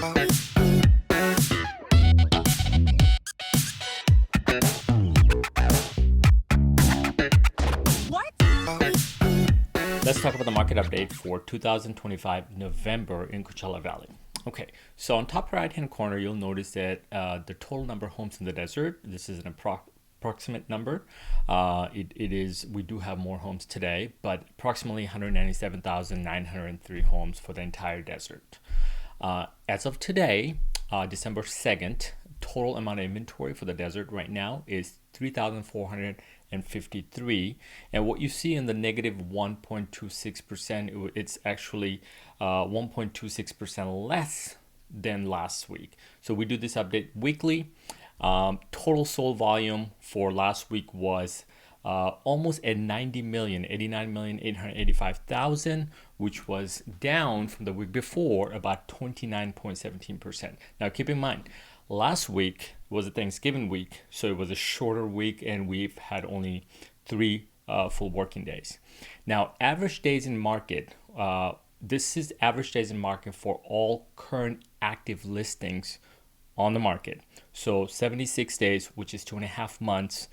Let's talk about the market update for 2025 November in Coachella Valley. Okay, so on top right hand corner, you'll notice that the total number of homes in the desert, this is an approximate number. It is, we do have more homes today, but approximately 197,903 homes for the entire desert. As of today, December 2nd, total amount of inventory for the desert right now is 3,453, and what you see in the negative 1.26%, it's actually 1.26% less than last week. So we do this update weekly. Total sold volume for last week was almost at 90 million, 89,885,000, which was down from the week before about 29.17%. Now keep in mind, last week was a Thanksgiving week, so it was a shorter week, and we've had only 3 full working days. Now, average days in market, this is average days in market for all current active listings on the market. So 76 days, which is 2.5 months,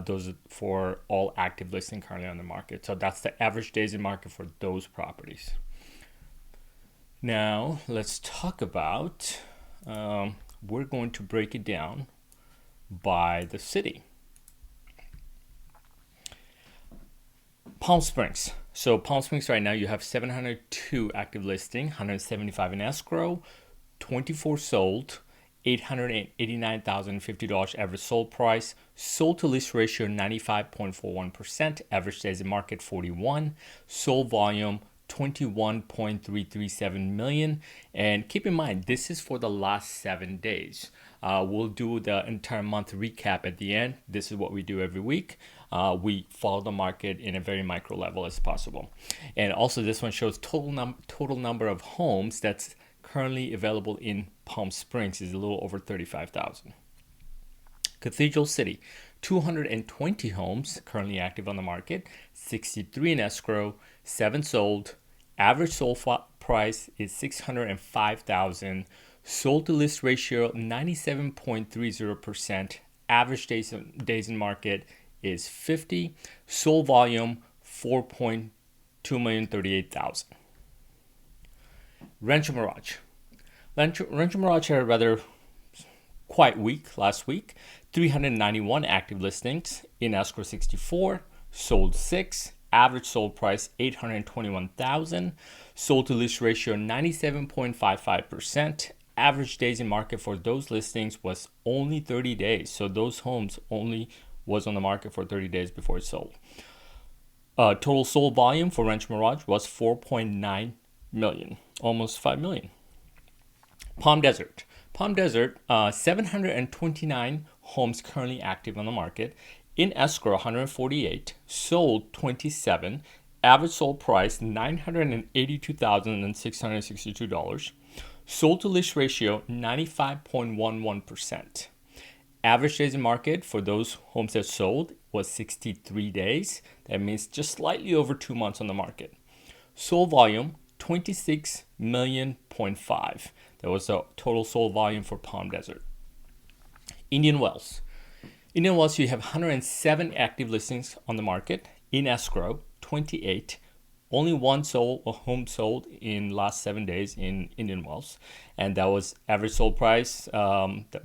those are for all active listings currently on the market. So that's the average days in market for those properties. Now, let's talk about we're going to break it down by the city. Palm Springs. So Palm Springs right now, you have 702 active listing, 175 in escrow, 24 sold, $889,050 average sold price, sold to list ratio 95.41%, average days in market 41, sold volume 21.337 million. And keep in mind, this is for the last 7 days. We'll do the entire month recap at the end. This is what we do every week. We follow the market in a very micro level as possible. And also this one shows total number of homes that's currently available in Palm Springs is a little over 35,000. Cathedral City, 220 homes currently active on the market, 63 in escrow, 7 sold. Average sold price is $605,000. Sold to list ratio 97.30%. Average days in market is 50. Sold volume 4.238,000. Rancho Mirage. Rancho Mirage had a rather quiet week last week. 391 active listings, in escrow 64, sold 6, average sold price $821,000, sold to list ratio 97.55%. Average days in market for those listings was only 30 days. So those homes only was on the market for 30 days before it sold. Total sold volume for Rancho Mirage was 4.9 million, almost 5 million. Palm Desert, 729 homes currently active on the market. In escrow, 148, sold 27, average sold price $982,662. Sold to list ratio 95.11%. Average days in market for those homes that sold was 63 days. That means just slightly over 2 months on the market. Sold volume 26 million. That was the total sold volume for Palm Desert. Indian Wells, you have 107 active listings on the market. In escrow, 28. Only one home sold in last 7 days in Indian Wells, and that was average sold price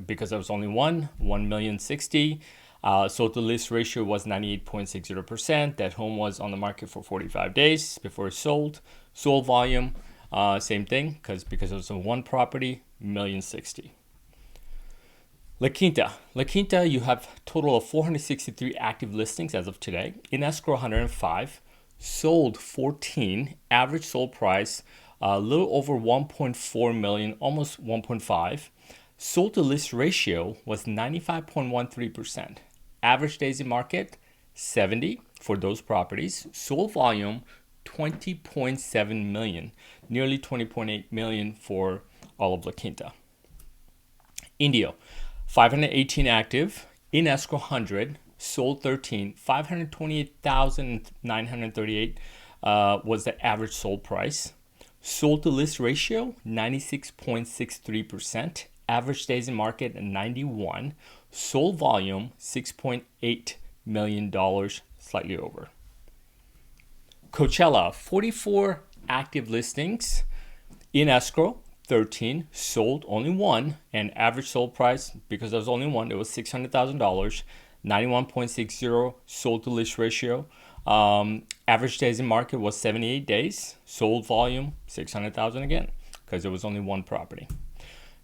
because there was only $1,060,000. Sold to list ratio was 98.60%. That home was on the market for 45 days before it sold. Sold volume, same thing, because it was a one property, $1,060,000. La Quinta, you have a total of 463 active listings as of today. In escrow, 105. Sold 14. Average sold price a little over 1.4 million, almost 1.5. Sold to list ratio was 95.13%. Average days in market 70 for those properties. Sold volume 20.7 million, nearly 20.8 million for all of La Quinta. Indio, 518 active. In escrow, 100. Sold 13, 528,938 was the average sold price. Sold to list ratio, 96.63%. Average days in market, 91. Sold volume, $6.8 million, slightly over. Coachella, 44 active listings. In escrow, 13. Sold, only one. And average sold price, because there was only one, it was $600,000. 91.60 sold to list ratio. Average days in market was 78 days. Sold volume 600,000 again, because there was only one property.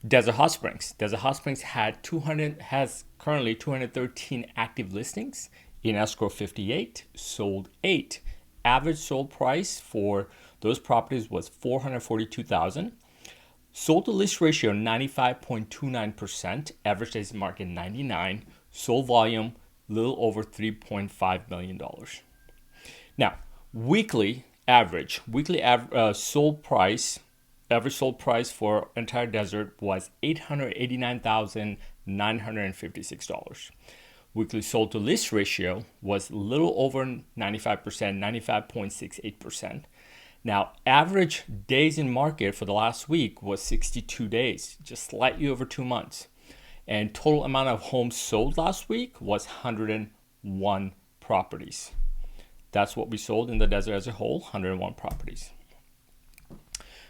Desert Hot Springs. Desert Hot Springs has currently 213 active listings. In escrow, 58. Sold 8. Average sold price for those properties was $442,000. Sold to list ratio 95.29%. Average days in market 99. Sold volume a little over $3.5 million. Now, weekly sold price, average sold price for entire desert was $889,956. Weekly sold to list ratio was a little over 95%, 95.68%. Now, average days in market for the last week was 62 days, just slightly over 2 months. And total amount of homes sold last week was 101 properties. That's what we sold in the desert as a whole, 101 properties.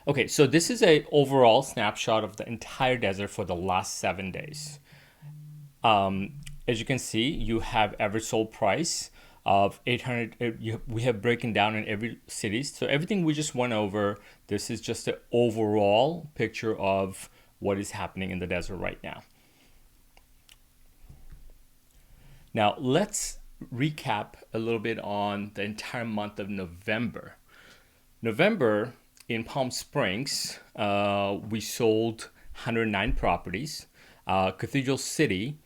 Okay, so this is an overall snapshot of the entire desert for the last 7 days. As you can see, you have average sold price of 800. We have broken down in every city. So everything we just went over, this is just an overall picture of what is happening in the desert right now. Now, let's recap a little bit on the entire month of November. November in Palm Springs, we sold 109 properties. Cathedral City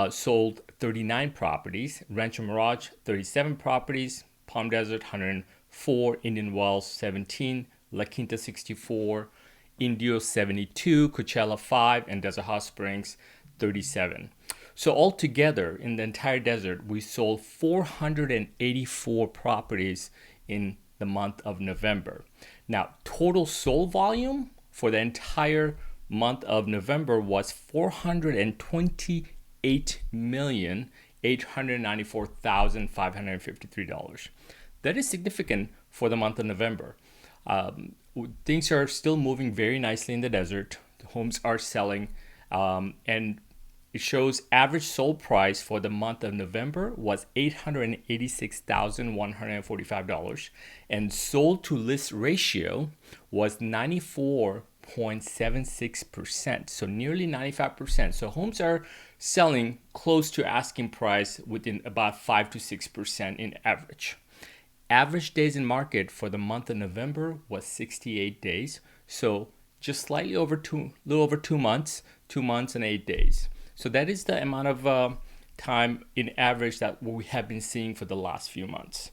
sold 39 properties. Rancho Mirage, 37 properties. Palm Desert, 104. Indian Wells, 17. La Quinta, 64. Indio, 72. Coachella, 5. And Desert Hot Springs, 37. So altogether, in the entire desert, we sold 484 properties in the month of November. Now, total sold volume for the entire month of November was $428,894,553. That is significant for the month of November. Things are still moving very nicely in the desert. The homes are selling, and it shows average sold price for the month of November was $886,145, and sold to list ratio was 94.76%, so nearly 95%. So homes are selling close to asking price within about 5 to 6% in average. Average days in market for the month of November was 68 days, so just slightly over little over 2 months, 2 months and 8 days. So that is the amount of time in average that we have been seeing for the last few months.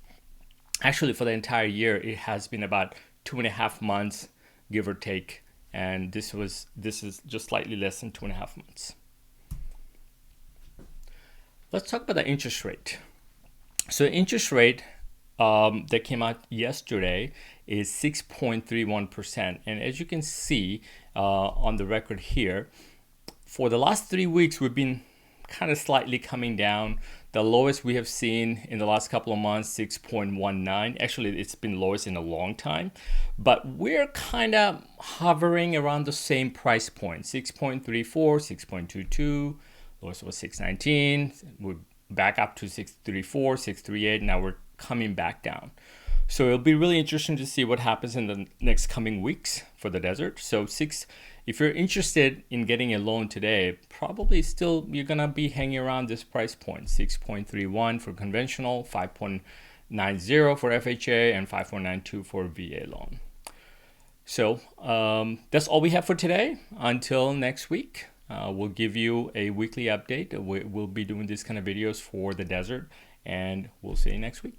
Actually, for the entire year, it has been about 2.5 months, give or take. And this is just slightly less than 2.5 months. Let's talk about the interest rate. So interest rate that came out yesterday is 6.31%. And as you can see on the record here, for the last 3 weeks, we've been kind of slightly coming down. The lowest we have seen in the last couple of months, 6.19. Actually, it's been lowest in a long time. But we're kind of hovering around the same price point, 6.34, 6.22. Lowest was 6.19. We're back up to 6.34, 6.38. Now we're coming back down. So it'll be really interesting to see what happens in the next coming weeks for the desert. So if you're interested in getting a loan today, probably still you're gonna be hanging around this price point, 6.31 for conventional, 5.90 for FHA, and 5.92 for VA loan. So that's all we have for today. Until next week, we'll give you a weekly update. We'll be doing these kind of videos for the desert, and we'll see you next week.